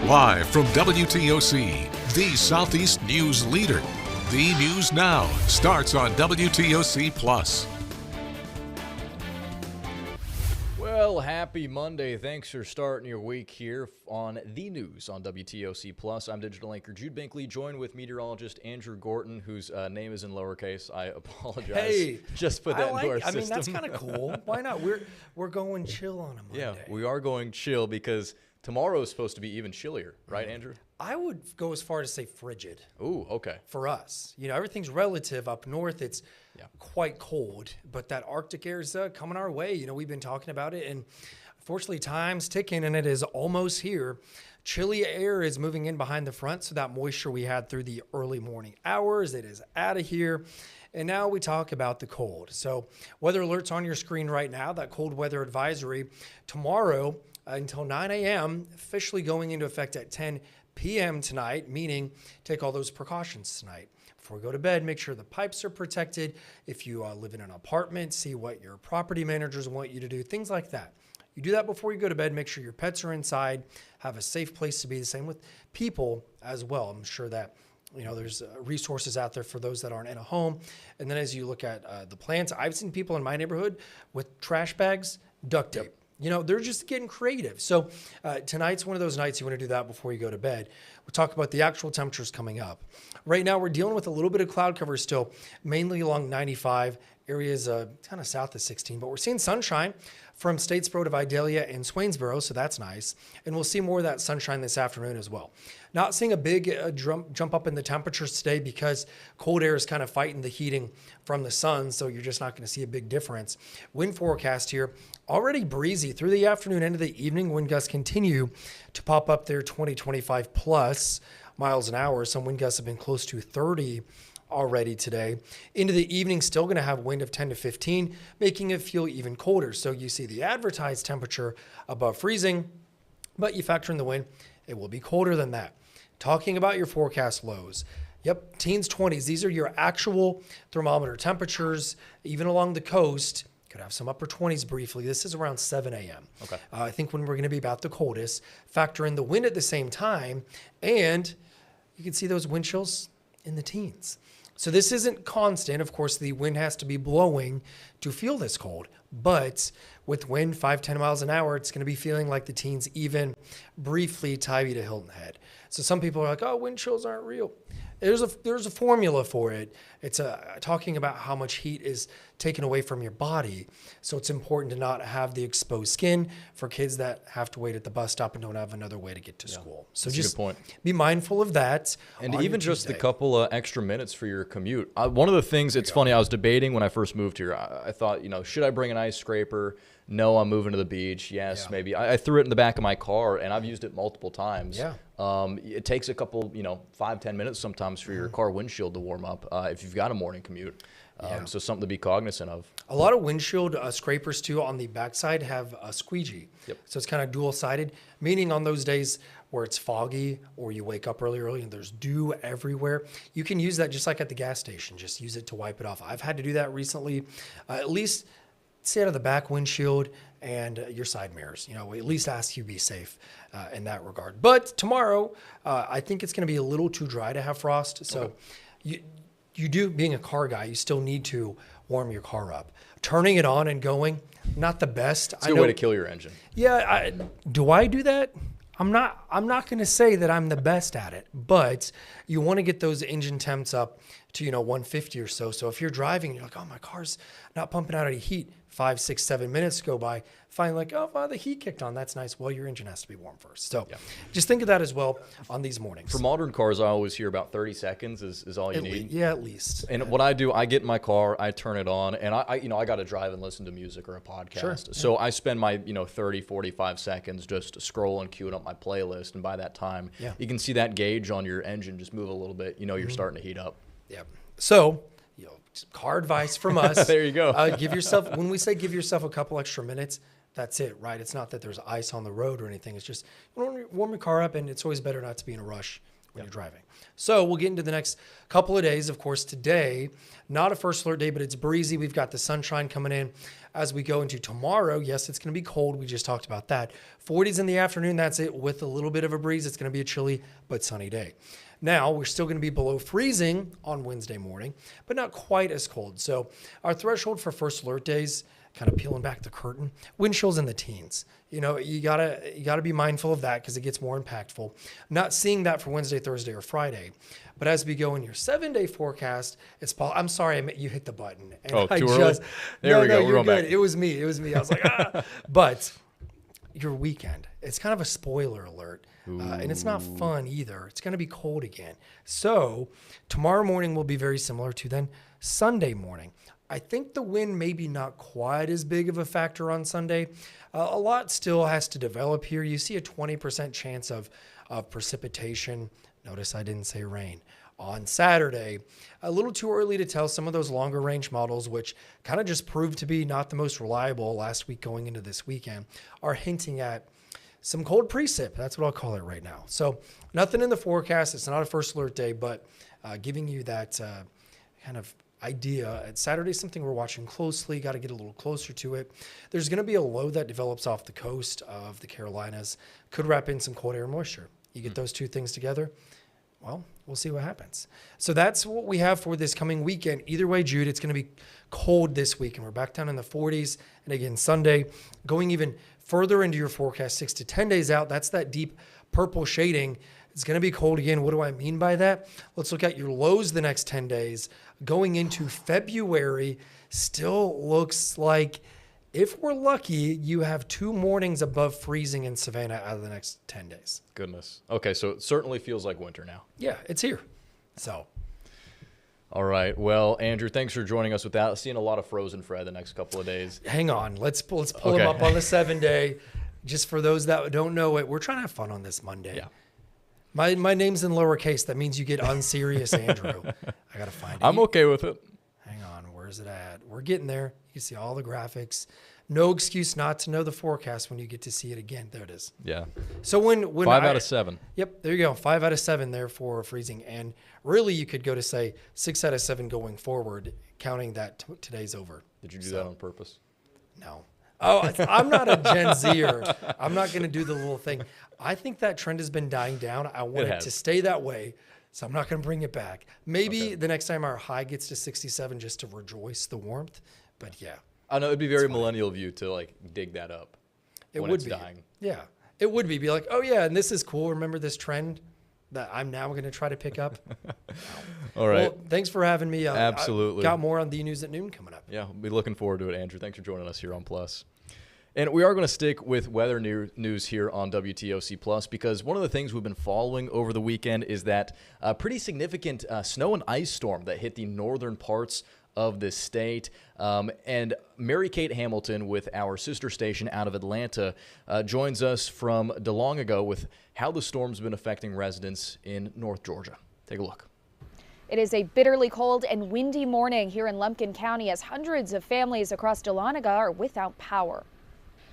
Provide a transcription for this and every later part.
Live from WTOC, the Southeast news leader. The News Now starts on WTOC Plus. Well, happy Monday. Thanks for starting your week here on The News on WTOC Plus. I'm digital anchor Jude Binkley, joined with meteorologist Andrew Gorton, whose name is in lowercase. I apologize. Hey, just put that into our system. I mean, that's kind of cool. Why not? We're going chill on a Monday. Yeah, we are going chill because tomorrow is supposed to be even chillier, right, Andrew? I would go as far as to say frigid. Ooh, okay. For us. You know, everything's relative. Up north, it's quite cold, but that Arctic air is coming our way. You know, we've been talking about it, and unfortunately, time's ticking, and it is almost here. Chilly air is moving in behind the front, so that moisture we had through the early morning hours, it is out of here. And now we talk about the cold. So weather alerts on your screen right now, that cold weather advisory. Tomorrow until 9 a.m., officially going into effect at 10 p.m. tonight, meaning take all those precautions tonight. Before we go to bed, make sure the pipes are protected. If you live in an apartment, see what your property managers want you to do, things like that. You do that before you go to bed. Make sure your pets are inside, have a safe place to be. The same with people as well. I'm sure that, you know, there's resources out there for those that aren't in a home. And then as you look at the plants, I've seen people in my neighborhood with trash bags, duct tape. You know, they're just getting creative. So tonight's one of those nights you want to do that before you go to bed. We'll talk about the actual temperatures coming up. Right now, we're dealing with a little bit of cloud cover still, mainly along 95, areas kind of south of 16. But we're seeing sunshine from Statesboro to Vidalia and Swainsboro, so that's nice. And we'll see more of that sunshine this afternoon as well. Not seeing a big jump up in the temperatures today because cold air is kind of fighting the heating from the sun, so you're just not going to see a big difference. Wind forecast here, already breezy through the afternoon, into the evening. Wind gusts continue to pop up there, 20, 25 plus miles an hour. Some wind gusts have been close to 30 already today. Into the evening, still going to have wind of 10 to 15, making it feel even colder. So you see the advertised temperature above freezing, but you factor in the wind, it will be colder than that. Talking about your forecast lows. Yep, teens, 20s. These are your actual thermometer temperatures, even along the coast. Could have some upper 20s briefly. This is around 7 a.m. Okay. I think when we're going to be about the coldest. Factor in the wind at the same time, and you can see those wind chills in the teens. So this isn't constant. Of course, the wind has to be blowing to feel this cold. But with wind 5-10 miles an hour, it's going to be feeling like the teens, even briefly tie you to Hilton Head. So some people are like, oh, wind chills aren't real. There's a formula for it. It's talking about how much heat is taken away from your body. So it's important to not have the exposed skin for kids that have to wait at the bus stop and don't have another way to get to school. So That's just a good point. Be mindful of that. And even just a couple of extra minutes for your commute. One of the things, it's funny, I was debating when I first moved here. I thought, you know, should I bring an ice scraper? No, I'm moving to the beach. Yes, maybe. I threw it in the back of my car, and I've used it multiple times. Yeah. It takes a couple, 5-10 minutes sometimes for your car windshield to warm up if you've got a morning commute. So something to be cognizant of. A lot of windshield scrapers, too, on the backside have a squeegee. Yep. So it's kind of dual-sided, meaning on those days where it's foggy or you wake up really early and there's dew everywhere, you can use that just like at the gas station. Just use it to wipe it off. I've had to do that recently. At least stay out of the back windshield and your side mirrors. You know, we at least ask you be safe in that regard. But tomorrow, I think it's going to be a little too dry to have frost. So you do, being a car guy, you still need to warm your car up. Turning it on and going, not the best. It's a good way to kill your engine. Yeah. Do I do that? I'm not going to say that I'm the best at it, but you want to get those engine temps up to, 150 or so. So if you're driving and you're like, oh, my car's not pumping out any heat, 5, 6, 7 minutes go by, finally like, oh, wow, the heat kicked on. That's nice. Well, your engine has to be warm first. So just think of that as well on these mornings. For modern cars, I always hear about 30 seconds is all you need. Yeah, at least. And what I do, I get in my car, I turn it on, and I got to drive and listen to music or a podcast. Sure. So I spend my, 30, 45 seconds just scrolling, queuing up my playlist. And by that time, you can see that gauge on your engine just move a little bit. You're starting to heat up. Yeah. So, car advice from us. There you go. When we say give yourself a couple extra minutes, that's it, right? It's not that there's ice on the road or anything. It's just warm your car up, and it's always better not to be in a rush when you're driving. So we'll get into the next couple of days. Of course, today, not a first alert day, but it's breezy. We've got the sunshine coming in as we go into tomorrow. Yes, it's going to be cold. We just talked about that. 40s in the afternoon. That's it, with a little bit of a breeze. It's going to be a chilly but sunny day. Now, we're still going to be below freezing on Wednesday morning, but not quite as cold. So our threshold for first alert days, kind of peeling back the curtain, wind chills in the teens. You know, you gotta be mindful of that because it gets more impactful. Not seeing that for Wednesday, Thursday, or Friday. But as we go in your 7-day forecast, I'm sorry, you hit the button. And too early? There we go. You're good. Back. It was me. I was like, But your weekend, it's kind of a spoiler alert. And it's not fun either. It's going to be cold again. So tomorrow morning will be very similar to then Sunday morning. I think the wind maybe not quite as big of a factor on Sunday. A lot still has to develop here. You see a 20% chance of precipitation. Notice I didn't say rain. On Saturday, a little too early to tell. Some of those longer range models, which kind of just proved to be not the most reliable last week going into this weekend, are hinting at some cold precip. That's what I'll call it right now. So nothing in the forecast. It's not a first alert day, but giving you that kind of idea. At Saturday, something we're watching closely. Got to get a little closer to it. There's going to be a low that develops off the coast of the Carolinas. Could wrap in some cold air moisture. You get those two things together, well, we'll see what happens. So that's what we have for this coming weekend. Either way, Jude, it's going to be cold this week, and we're back down in the 40s. And again, Sunday, going even further into your forecast, 6 to 10 days out, that's that deep purple shading. It's going to be cold again. What do I mean by that? Let's look at your lows the next 10 days. Going into February, still looks like, if we're lucky, you have 2 mornings above freezing in Savannah out of the next 10 days. Goodness. Okay, so it certainly feels like winter now. Yeah, it's here. So. All right. Well, Andrew, thanks for joining us with that. Seeing a lot of Frozen Fred the next couple of days. Hang on. Let's pull him up on the 7-day. Just for those that don't know it, we're trying to have fun on this Monday. Yeah. My name's in lowercase. That means you get unserious Andrew. I got to find it. I'm okay with it. Hang on. Where's it at? We're getting there. You can see all the graphics. No excuse not to know the forecast when you get to see it again. There it is. Yeah. So when 5 out of 7. Yep. There you go. 5 out of 7 there for freezing. And really you could go to say 6 out of 7 going forward, counting that today's over. Did you do that on purpose? No. Oh, I'm not a Gen Zer. I'm not going to do the little thing. I think that trend has been dying down. I want it to stay that way, so I'm not going to bring it back. Maybe the next time our high gets to 67 just to rejoice the warmth, but yeah. I know it'd be very millennial of you to like dig that up. It when would it's be. dying. Yeah, it would be like, oh yeah, and this is cool. Remember this trend that I'm now going to try to pick up? All right. Well, thanks for having me. Absolutely. Got more on the news at noon coming up. Yeah, we'll be looking forward to it, Andrew. Thanks for joining us here on Plus. And we are going to stick with weather news here on WTOC Plus because one of the things we've been following over the weekend is that pretty significant snow and ice storm that hit the northern parts of the state. And Mary Kate Hamilton with our sister station out of Atlanta joins us from DeLong ago with how the storm's been affecting residents in North Georgia. Take a look. It is a bitterly cold and windy morning here in Lumpkin County as hundreds of families across Dahlonega are without power.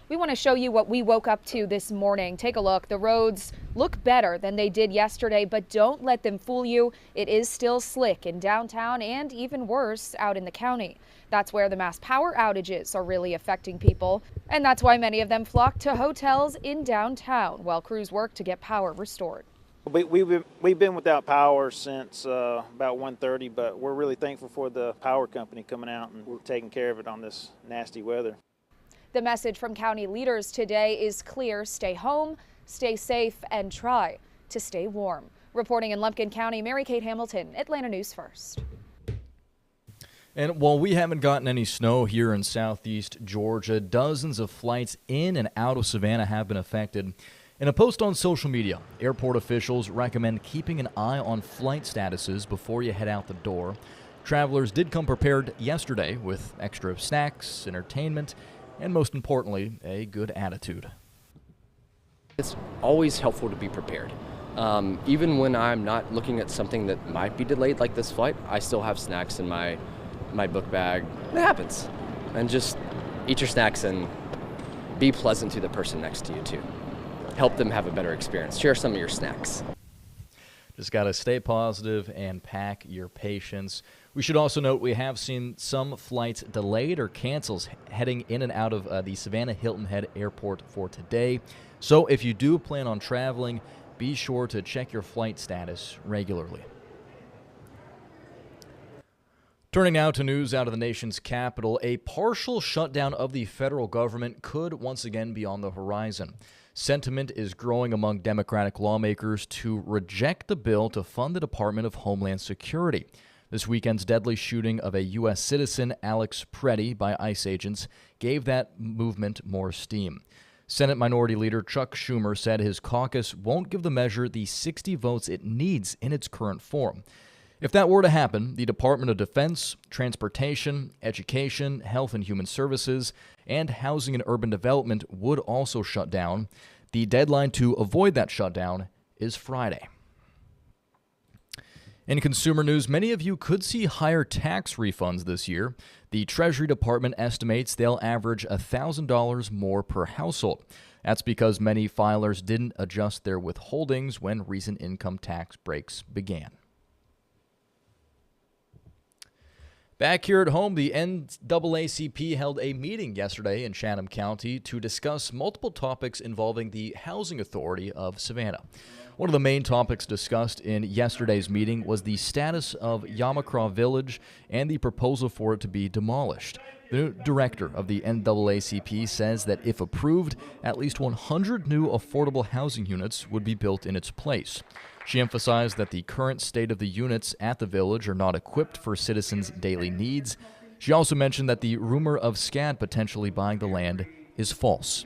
We want to show you what we woke up to this morning. Take a look. The roads look better than they did yesterday, but don't let them fool you. It is still slick in downtown and even worse out in the county. That's where the mass power outages are really affecting people. And that's why many of them flock to hotels in downtown while crews work to get power restored. We've been without power since about 1:30, but we're really thankful for the power company coming out and we're taking care of it on this nasty weather. The message from county leaders today is clear: stay home, stay safe, and try to stay warm. Reporting in Lumpkin County, Mary Kate Hamilton, Atlanta News First. And while we haven't gotten any snow here in southeast Georgia, dozens of flights in and out of Savannah have been affected. In a post on social media, airport officials recommend keeping an eye on flight statuses before you head out the door. Travelers did come prepared yesterday with extra snacks, entertainment, and most importantly, a good attitude. It's always helpful to be prepared. Even when I'm not looking at something that might be delayed like this flight, I still have snacks in my book bag. It happens. And just eat your snacks and be pleasant to the person next to you too. Help them have a better experience. Share some of your snacks. Just got to stay positive and pack your patience. We should also note we have seen some flights delayed or canceled heading in and out of the Savannah Hilton Head Airport for today. So if you do plan on traveling, be sure to check your flight status regularly. Turning now to news out of the nation's capital, a partial shutdown of the federal government could once again be on the horizon. Sentiment is growing among Democratic lawmakers to reject the bill to fund the Department of Homeland Security. This weekend's deadly shooting of a U.S. citizen, Alex Preddy, by ICE agents gave that movement more steam. Senate Minority Leader Chuck Schumer said his caucus won't give the measure the 60 votes it needs in its current form. If that were to happen, the Department of Defense, Transportation, Education, Health and Human Services, and Housing and Urban Development would also shut down. The deadline to avoid that shutdown is Friday. In consumer news, many of you could see higher tax refunds this year. The Treasury Department estimates they'll average $1,000 more per household. That's because many filers didn't adjust their withholdings when recent income tax breaks began. Back here at home, the NAACP held a meeting yesterday in Chatham County to discuss multiple topics involving the Housing Authority of Savannah. One of the main topics discussed in yesterday's meeting was the status of Yamacraw Village and the proposal for it to be demolished. The new director of the NAACP says that if approved, at least 100 new affordable housing units would be built in its place. She emphasized that the current state of the units at the village are not equipped for citizens' daily needs. She also mentioned that the rumor of SCAD potentially buying the land is false.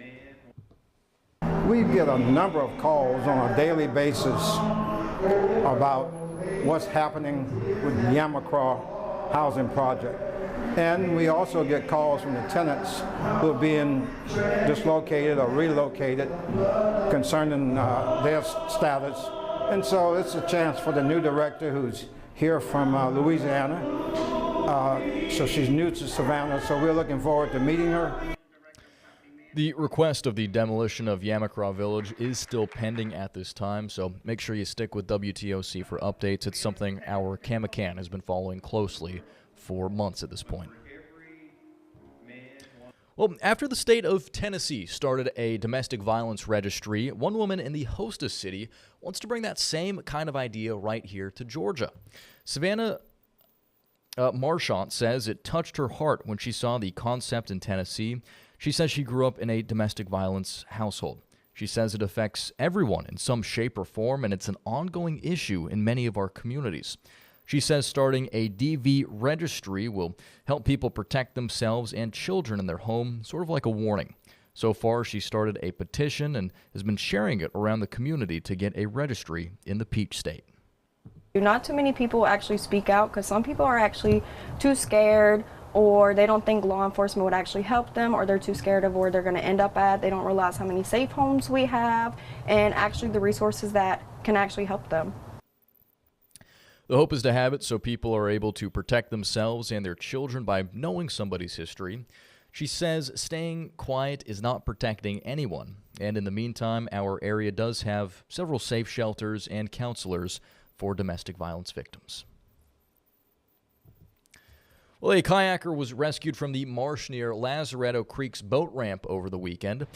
We get a number of calls on a daily basis about what's happening with the Yamacraw housing project. And we also get calls from the tenants who are being dislocated or relocated concerning their status. And so it's a chance for the new director who's here from Louisiana. So she's new to Savannah, so we're looking forward to meeting her. The request of the demolition of Yamacraw Village is still pending at this time, so make sure you stick with WTOC for updates. It's something our Camacan has been following closely for months at this point. Well, after the state of Tennessee started a domestic violence registry, one woman in the hostess city wants to bring that same kind of idea right here to Georgia. Savannah Marchant says it touched her heart when she saw the concept in Tennessee. She says she grew up in a domestic violence household. She says it affects everyone in some shape or form, and it's an ongoing issue in many of our communities. She says starting a DV registry will help people protect themselves and children in their home, sort of like a warning. So far, she started a petition and has been sharing it around the community to get a registry in the Peach State. Not too many people actually speak out because some people are actually too scared, or they don't think law enforcement would actually help them, or they're too scared of where they're going to end up at. They don't realize how many safe homes we have and actually the resources that can actually help them. The hope is to have it so people are able to protect themselves and their children by knowing somebody's history. She says staying quiet is not protecting anyone, and in the meantime, our area does have several safe shelters and counselors for domestic violence victims. Well, a kayaker was rescued from the marsh near Lazaretto Creek's boat ramp over the weekend.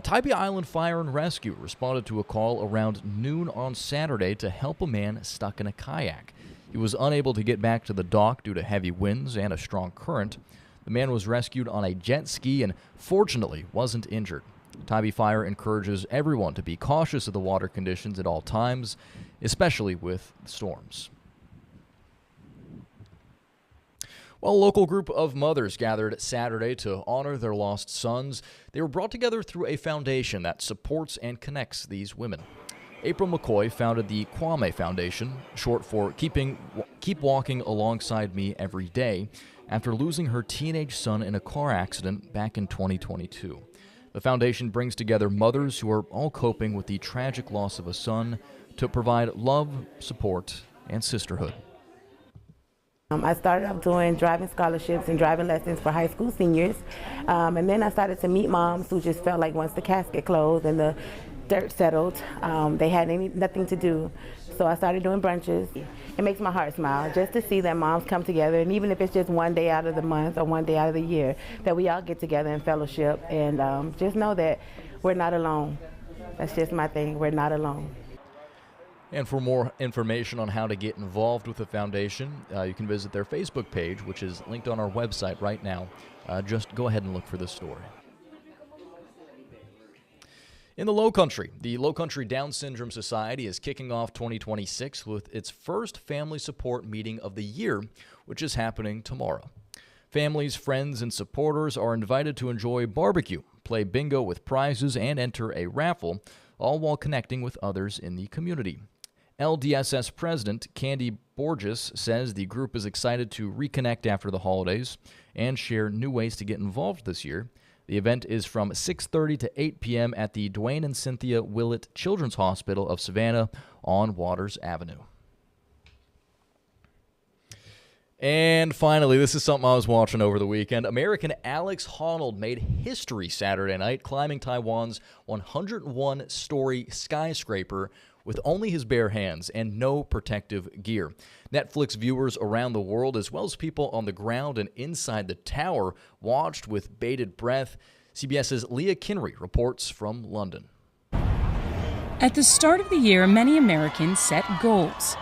Tybee Island Fire and Rescue responded to a call around noon on Saturday to help a man stuck in a kayak. He was unable to get back to the dock due to heavy winds and a strong current. The man was rescued on a jet ski and fortunately wasn't injured. Tybee Fire encourages everyone to be cautious of the water conditions at all times, especially with storms. Well, a local group of mothers gathered Saturday to honor their lost sons. They were brought together through a foundation that supports and connects these women. April McCoy founded the Kwame Foundation, short for Keep Walking Alongside Me Every Day, after losing her teenage son in a car accident back in 2022. The foundation brings together mothers who are all coping with the tragic loss of a son to provide love, support, and sisterhood. I started off doing driving scholarships and driving lessons for high school seniors, and then I started to meet moms who just felt like once the casket closed and the dirt settled, they had nothing to do. so I started doing brunches. It makes my heart smile just to see that moms come together, and even if it's just one day out of the month or one day out of the year, that we all get together in fellowship and just know that we're not alone. That's just my thing. We're not alone. And for more information on how to get involved with the foundation, you can visit their Facebook page, which is linked on our website right now. Just go ahead and look for this story. In the Lowcountry, the Lowcountry Down Syndrome Society is kicking off 2026 with its first family support meeting of the year, which is happening tomorrow. Families, friends, and supporters are invited to enjoy barbecue, play bingo with prizes, and enter a raffle, all while connecting with others in the community. LDSS President Candy Borges says the group is excited to reconnect after the holidays and share new ways to get involved this year. The event is from 6:30 to 8 p.m. at the Dwayne and Cynthia Willett Children's Hospital of Savannah on Waters Avenue. And finally, this is something I was watching over the weekend. American Alex Honnold made history Saturday night climbing Taiwan's 101-story skyscraper with only his bare hands and no protective gear. Netflix viewers around the world, as well as people on the ground and inside the tower, watched with bated breath. CBS's Leah Kinry reports from London. At the start of the year, many Americans set goals.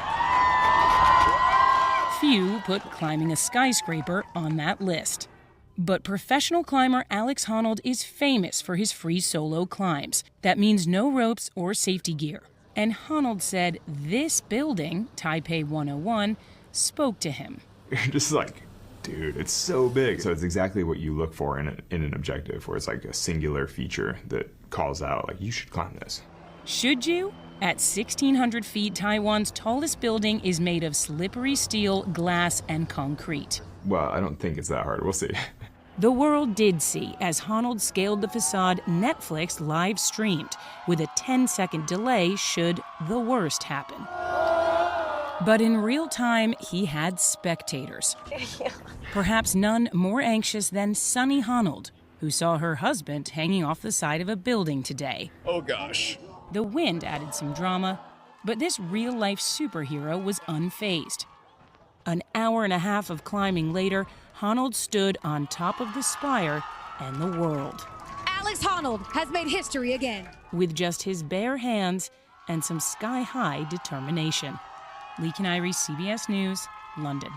Few put climbing a skyscraper on that list. But professional climber Alex Honnold is famous for his free solo climbs. That means no ropes or safety gear. And Honnold said this building, Taipei 101, spoke to him. You're just like, dude, it's so big. So it's exactly what you look for in an objective, where it's like a singular feature that calls out, like, you should climb this. Should you? At 1,600 feet, Taiwan's tallest building is made of slippery steel, glass, and concrete. Well, I don't think it's that hard. We'll see. The world did see as Honnold scaled the facade Netflix live streamed, with a 10-second delay should the worst happen. But in real time, he had spectators. Perhaps none more anxious than Sunny Honnold, who saw her husband hanging off the side of a building today. Oh, gosh. The wind added some drama, but this real-life superhero was unfazed. An hour and a half of climbing later, Honnold stood on top of the spire and the world. Alex Honnold has made history again. With just his bare hands and some sky-high determination. Lee Canary, CBS News, London.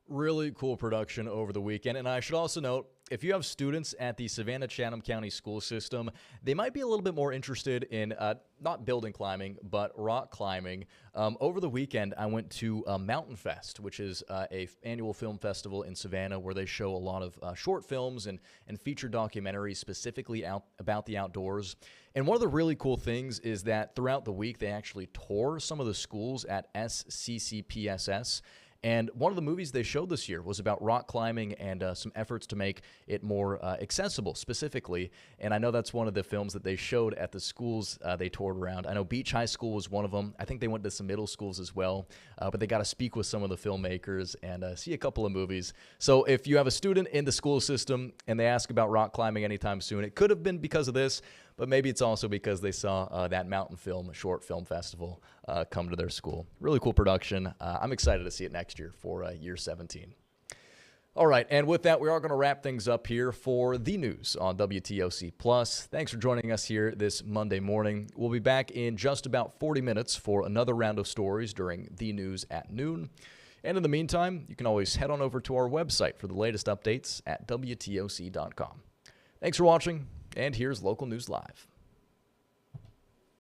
Really cool production over the weekend. And I should also note, if you have students at the Savannah-Chatham County school system, they might be a little bit more interested in not building climbing, but rock climbing. Over the weekend, I went to Mountain Fest, which is a annual film festival in Savannah where they show a lot of short films and feature documentaries specifically about the outdoors. And one of the really cool things is that throughout the week, they actually tour some of the schools at SCCPSS. And one of the movies they showed this year was about rock climbing and some efforts to make it more accessible specifically. And I know that's one of the films that they showed at the schools they toured around. I know Beach High School was one of them. I think they went to some middle schools as well. But they got to speak with some of the filmmakers and see a couple of movies. So if you have a student in the school system and they ask about rock climbing anytime soon, it could have been because of this, but maybe it's also because they saw that Mountain Film Short Film Festival come to their school. Really cool production. I'm excited to see it next year for year 17. All right, and with that, we are going to wrap things up here for the news on WTOC Plus. Thanks for joining us here this Monday morning. We'll be back in just about 40 minutes for another round of stories during the news at noon. And in the meantime, you can always head on over to our website for the latest updates at WTOC.com. Thanks for watching, and here's Local News Live.